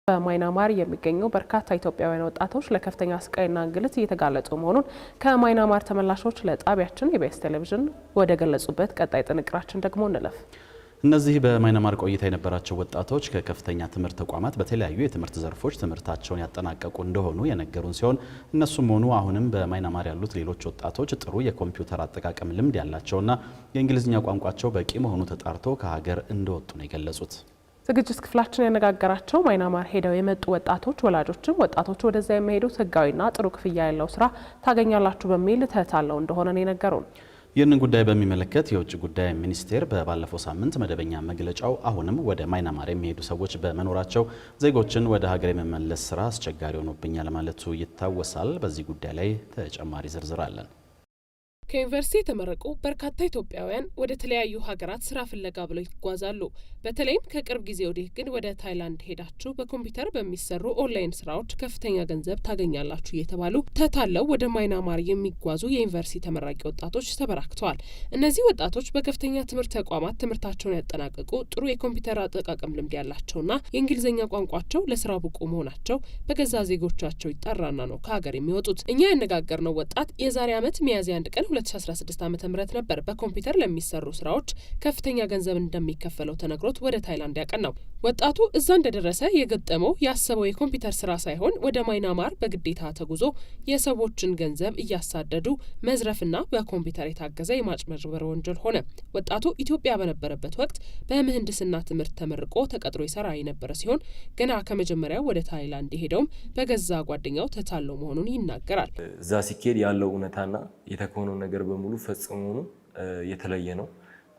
በማይናማር የሚገኙ በርካታ ኢትዮጵያውያን ወጣቶች ለከፍተኛ ስቃይና እንግልት እየተጋለጡ መሆኑን ከማይናማር ተመላሾች ለጣቢያችን የኢቢኤስ ቴሌቪዥን ወደ ገለጹበት ቀጣይ ጥንቅራችን ደግሞ እንለፍ። እነዚህ በማይናማር ቆይታ የነበራቸው ወጣቶች ከከፍተኛ ትምህርት ተቋማት በተለያዩ የትምህርት ዘርፎች ትምህርታቸውን ያጠናቀቁ እንደሆኑ የነገሩን ሲሆን እነሱም ሆኑ አሁንም በማይናማር ያሉት ሌሎች ወጣቶች ጥሩ የኮምፒውተር አጠቃቀም ልምድ ያላቸውና የእንግሊዝኛ ቋንቋቸው በቂ መሆኑ ተጣርቶ ከሀገር እንደወጡ ነው የገለጹት። ዝግጅት ክፍላችን ያነጋገራቸው ማይናማር ሄደው የመጡ ወጣቶች ወላጆችም ወጣቶቹ ወደዛ የሚሄዱት ህጋዊና ጥሩ ክፍያ ያለው ስራ ታገኛላችሁ በሚል ተታለው እንደሆነ ነው የነገሩን። ይህንን ጉዳይ በሚመለከት የውጭ ጉዳይ ሚኒስቴር በባለፈው ሳምንት መደበኛ መግለጫው አሁንም ወደ ማይናማር የሚሄዱ ሰዎች በመኖራቸው ዜጎችን ወደ ሀገር የመመለስ ስራ አስቸጋሪ ሆኖብኛል ማለቱ ይታወሳል። በዚህ ጉዳይ ላይ ተጨማሪ ዝርዝር አለን። ከዩኒቨርሲቲ የተመረቁ በርካታ ኢትዮጵያውያን ወደ ተለያዩ ሀገራት ስራ ፍለጋ ብለው ይጓዛሉ። በተለይም ከቅርብ ጊዜ ወዲህ ግን ወደ ታይላንድ ሄዳችሁ በኮምፒውተር በሚሰሩ ኦንላይን ስራዎች ከፍተኛ ገንዘብ ታገኛላችሁ እየተባሉ ተታለው ወደ ማይናማር የሚጓዙ የዩኒቨርሲቲ ተመራቂ ወጣቶች ተበራክተዋል። እነዚህ ወጣቶች በከፍተኛ ትምህርት ተቋማት ትምህርታቸውን ያጠናቀቁ ጥሩ የኮምፒውተር አጠቃቀም ልምድ ያላቸውና የእንግሊዝኛ ቋንቋቸው ለስራው ብቁ መሆናቸው በገዛ ዜጎቻቸው ይጠራና ነው ከሀገር የሚወጡት። እኛ ያነጋገርነው ወጣት የዛሬ ዓመት ሚያዝያ 1 ቀን 2016 ዓ.ም ነበር በኮምፒውተር ለሚሰሩ ስራዎች ከፍተኛ ገንዘብ እንደሚከፈለው ተነግሮት ወደ ታይላንድ ያቀናው። ወጣቱ እዛ እንደደረሰ የገጠመው ያሰበው የኮምፒውተር ስራ ሳይሆን ወደ ማይናማር በግዴታ ተጉዞ የሰዎችን ገንዘብ እያሳደዱ መዝረፍና በኮምፒውተር የታገዘ የማጭበርበር ወንጀል ሆነ። ወጣቱ ኢትዮጵያ በነበረበት ወቅት በምህንድስና ትምህርት ተመርቆ ተቀጥሮ ይሰራ የነበረ ሲሆን ገና ከመጀመሪያው ወደ ታይላንድ የሄደውም በገዛ ጓደኛው ተታለው መሆኑን ይናገራል። እዛ ሲኬድ ያለው እውነታና የተከወነው ነገር በሙሉ ፈጽሞ የተለየ ነው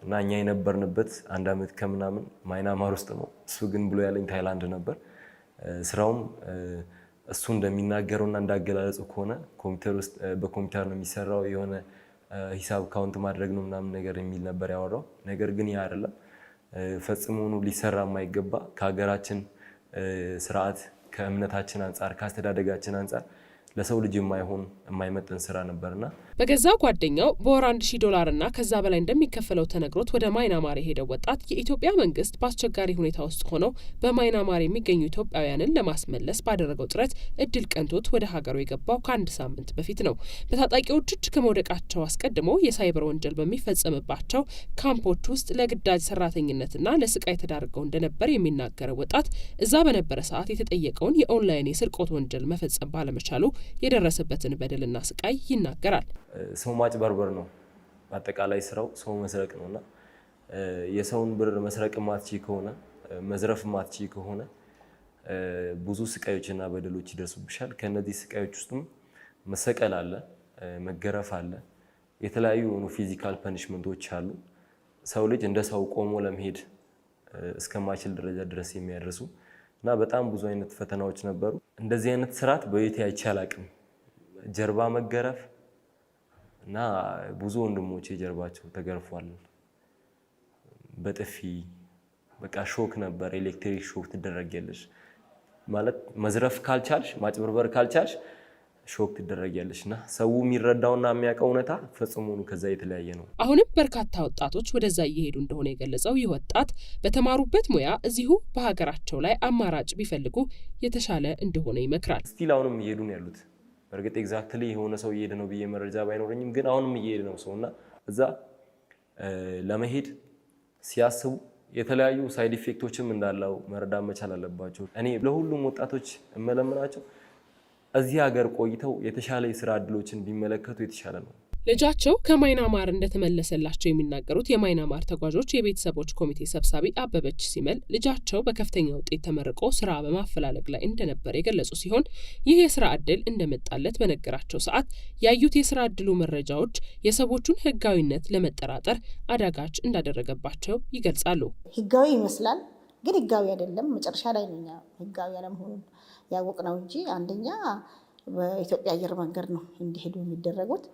እና እኛ የነበርንበት 1 ዓመት ከምናምን ማይናማር ውስጥ ነው። እሱ ግን ብሎ ያለኝ ታይላንድ ነበር። ስራውም እሱ እንደሚናገረውና እንዳገላለጹ ከሆነ ኮምፒውተር ውስጥ በኮምፒውተር ነው የሚሰራው፣ የሆነ ሂሳብ ካውንት ማድረግ ነው ምናምን ነገር የሚል ነበር ያወራው። ነገር ግን ያ አይደለም፣ ፈጽሞ ሊሰራ የማይገባ ከሀገራችን ስርዓት ከእምነታችን አንጻር ከአስተዳደጋችን አንጻር ለሰው ልጅ የማይመጥን ስራ ነበርና በገዛ ጓደኛው በወር $1000 እና ከዛ በላይ እንደሚከፈለው ተነግሮት ወደ ማይናማር የሄደው ወጣት የኢትዮጵያ መንግስት በአስቸጋሪ ሁኔታ ውስጥ ሆነው በማይናማር የሚገኙ ኢትዮጵያውያንን ለማስመለስ ባደረገው ጥረት እድል ቀንቶት ወደ ሀገሩ የገባው ከ1 ሳምንት በፊት ነው። በታጣቂዎች እጅ ከመውደቃቸው አስቀድሞ የሳይበር ወንጀል በሚፈጸምባቸው ካምፖች ውስጥ ለግዳጅ ሰራተኝነትና ለስቃይ ተዳርገው እንደነበር የሚናገረው ወጣት እዛ በነበረ ሰዓት የተጠየቀውን የኦንላይን የስርቆት ወንጀል መፈጸም ባለመቻሉ የደረሰበትን በደልና ስቃይ ይናገራል። ሰው ማጭበርበር ነው አጠቃላይ ስራው፣ ሰው መስረቅ ነውና የሰውን ብር መስረቅ ማትቺ ከሆነ መዝረፍ ማትቺ ከሆነ ብዙ ስቃዮችና በደሎች ይደርሱብሻል። ከነዚህ ስቃዮች ውስጥም መሰቀል አለ፣ መገረፍ አለ፣ የተለያዩ ፊዚካል ፐኒሽመንቶች አሉ። ሰው ልጅ እንደ ሰው ቆሞ ለመሄድ እስከማይችል ደረጃ ድረስ የሚያደርሱ እና በጣም ብዙ አይነት ፈተናዎች ነበሩ። እንደዚህ አይነት ስርዓት በቤቴ አይቼ አላቅም። ጀርባ መገረፍ እና ብዙ ወንድሞቼ ጀርባቸው ተገርፏል በጥፊ። በቃ ሾክ ነበር፣ ኤሌክትሪክ ሾክ ትደረጊያለሽ ማለት መዝረፍ ካልቻልሽ ማጭበርበር ካልቻልሽ ሾክ ትደረጊያለሽ እና ሰው የሚረዳውና የሚያውቀው እውነታ ፈጽሞ ከዛ የተለያየ ነው። አሁንም በርካታ ወጣቶች ወደዛ እየሄዱ እንደሆነ የገለጸው ይህ ወጣት በተማሩበት ሙያ እዚሁ በሀገራቸው ላይ አማራጭ ቢፈልጉ የተሻለ እንደሆነ ይመክራል። ስቲል አሁንም እየሄዱ ነው ያሉት። በእርግጥ ኤግዛክትሊ የሆነ ሰው እየሄደ ነው ብዬ መረጃ ባይኖረኝም ግን አሁንም እየሄደ ነው ሰውና እዛ ለመሄድ ሲያስቡ የተለያዩ ሳይድ ኢፌክቶችም እንዳለው መረዳት መቻል አለባቸው። እኔ ለሁሉም ወጣቶች እመለምናቸው እዚህ ሀገር ቆይተው የተሻለ የስራ እድሎችን ቢመለከቱ የተሻለ ነው። ልጃቸው ከማይናማር እንደተመለሰላቸው የሚናገሩት የማይናማር ተጓዦች የቤተሰቦች ኮሚቴ ሰብሳቢ አበበች ሲመል ልጃቸው በከፍተኛ ውጤት ተመርቆ ስራ በማፈላለግ ላይ እንደነበር የገለጹ ሲሆን ይህ የስራ እድል እንደመጣለት በነገራቸው ሰዓት ያዩት የስራ እድሉ መረጃዎች የሰዎቹን ህጋዊነት ለመጠራጠር አዳጋች እንዳደረገባቸው ይገልጻሉ። ህጋዊ ይመስላል ግን ህጋዊ አይደለም። መጨረሻ ላይ ነው ህጋዊ አለመሆኑን ያወቅነው እንጂ አንደኛ በኢትዮጵያ አየር መንገድ ነው እንዲሄዱ የሚደረጉት።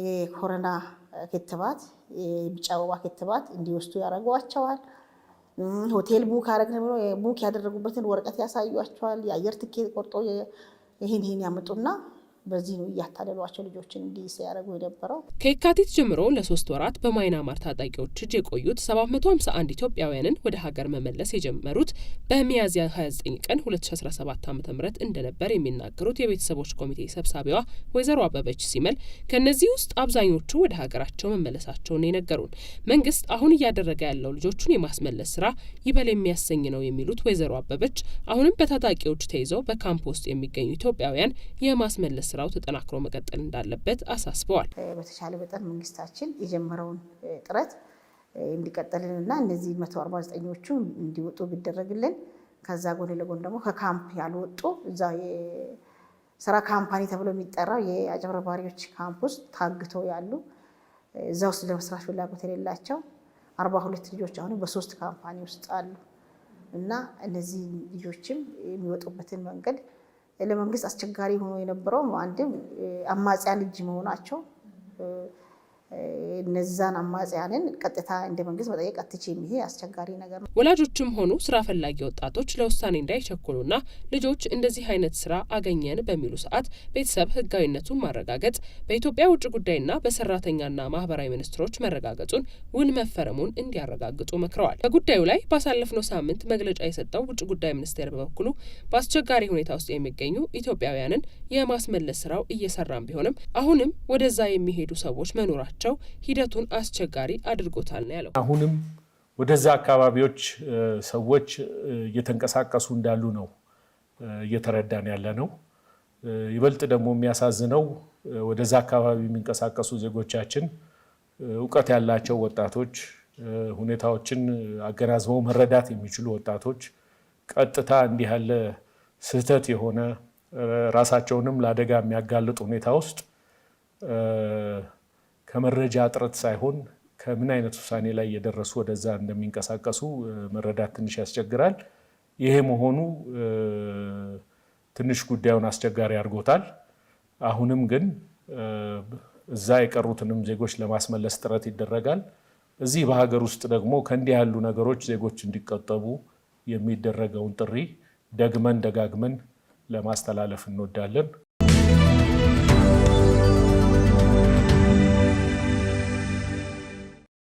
የኮሮና ክትባት፣ የቢጫ ወባ ክትባት እንዲወስዱ ያደርጓቸዋል። ሆቴል ቡክ ያደረጉበትን ወረቀት ያሳዩቸዋል። የአየር ትኬት ቆርጦ ይህን ያመጡና በዚህ ነው እያታለሏቸው ልጆችን እንዲህ ሲያደርጉ የነበረው። ከየካቲት ጀምሮ ለ3 ወራት በማይናማር ታጣቂዎች እጅ የቆዩት 751 ኢትዮጵያውያንን ወደ ሀገር መመለስ የጀመሩት በሚያዝያ 29 ቀን 2017 ዓ.ም እንደነበር የሚናገሩት የቤተሰቦች ኮሚቴ ሰብሳቢዋ ወይዘሮ አበበች ሲመል ከነዚህ ውስጥ አብዛኞቹ ወደ ሀገራቸው መመለሳቸውን የነገሩን። መንግስት አሁን እያደረገ ያለው ልጆቹን የማስመለስ ስራ ይበል የሚያሰኝ ነው የሚሉት ወይዘሮ አበበች አሁንም በታጣቂዎች ተይዘው በካምፕ ውስጥ የሚገኙ ኢትዮጵያውያን የማስመለስ ስራው ተጠናክሮ መቀጠል እንዳለበት አሳስበዋል። በተቻለ መጠን መንግስታችን የጀመረውን ጥረት እንዲቀጥልንና እነዚህ 149ኞቹ እንዲወጡ ቢደረግልን ከዛ ጎን ለጎን ደግሞ ከካምፕ ያልወጡ እዛ የስራ ካምፓኒ ተብሎ የሚጠራው የአጭበርባሪዎች ካምፕ ውስጥ ታግተው ያሉ እዛ ውስጥ ለመስራት ፍላጎት የሌላቸው 42 ልጆች አሁን በ3 ካምፓኒ ውስጥ አሉ እና እነዚህ ልጆችም የሚወጡበትን መንገድ ለመንግስት አስቸጋሪ ሆኖ የነበረው አንድም አማጽያን ልጅ መሆናቸው እነዛን አማጽያንን ቀጥታ እንደ መንግስት መጠየቅ አትችይም። ይሄ አስቸጋሪ ነገር ነው። ወላጆችም ሆኑ ስራ ፈላጊ ወጣቶች ለውሳኔ እንዳይቸኩሉና ልጆች እንደዚህ አይነት ስራ አገኘን በሚሉ ሰዓት ቤተሰብ ህጋዊነቱን ማረጋገጥ በኢትዮጵያ ውጭ ጉዳይና በሰራተኛና ማህበራዊ ሚኒስትሮች መረጋገጡን ውል መፈረሙን እንዲያረጋግጡ መክረዋል። በጉዳዩ ላይ ባሳለፍነው ሳምንት መግለጫ የሰጠው ውጭ ጉዳይ ሚኒስቴር በበኩሉ በአስቸጋሪ ሁኔታ ውስጥ የሚገኙ ኢትዮጵያውያንን የማስመለስ ስራው እየሰራም ቢሆንም አሁንም ወደዛ የሚሄዱ ሰዎች መኖራቸው ሂደቱን አስቸጋሪ አድርጎታል ነው ያለው። አሁንም ወደዛ አካባቢዎች ሰዎች እየተንቀሳቀሱ እንዳሉ ነው እየተረዳን ያለ ነው። ይበልጥ ደግሞ የሚያሳዝነው ወደዛ አካባቢ የሚንቀሳቀሱ ዜጎቻችን እውቀት ያላቸው ወጣቶች፣ ሁኔታዎችን አገናዝበው መረዳት የሚችሉ ወጣቶች ቀጥታ እንዲህ ያለ ስህተት የሆነ ራሳቸውንም ለአደጋ የሚያጋልጥ ሁኔታ ውስጥ ከመረጃ እጥረት ሳይሆን ከምን አይነት ውሳኔ ላይ የደረሱ ወደዛ እንደሚንቀሳቀሱ መረዳት ትንሽ ያስቸግራል። ይሄ መሆኑ ትንሽ ጉዳዩን አስቸጋሪ አድርጎታል። አሁንም ግን እዛ የቀሩትንም ዜጎች ለማስመለስ ጥረት ይደረጋል። እዚህ በሀገር ውስጥ ደግሞ ከእንዲህ ያሉ ነገሮች ዜጎች እንዲቆጠቡ የሚደረገውን ጥሪ ደግመን ደጋግመን ለማስተላለፍ እንወዳለን።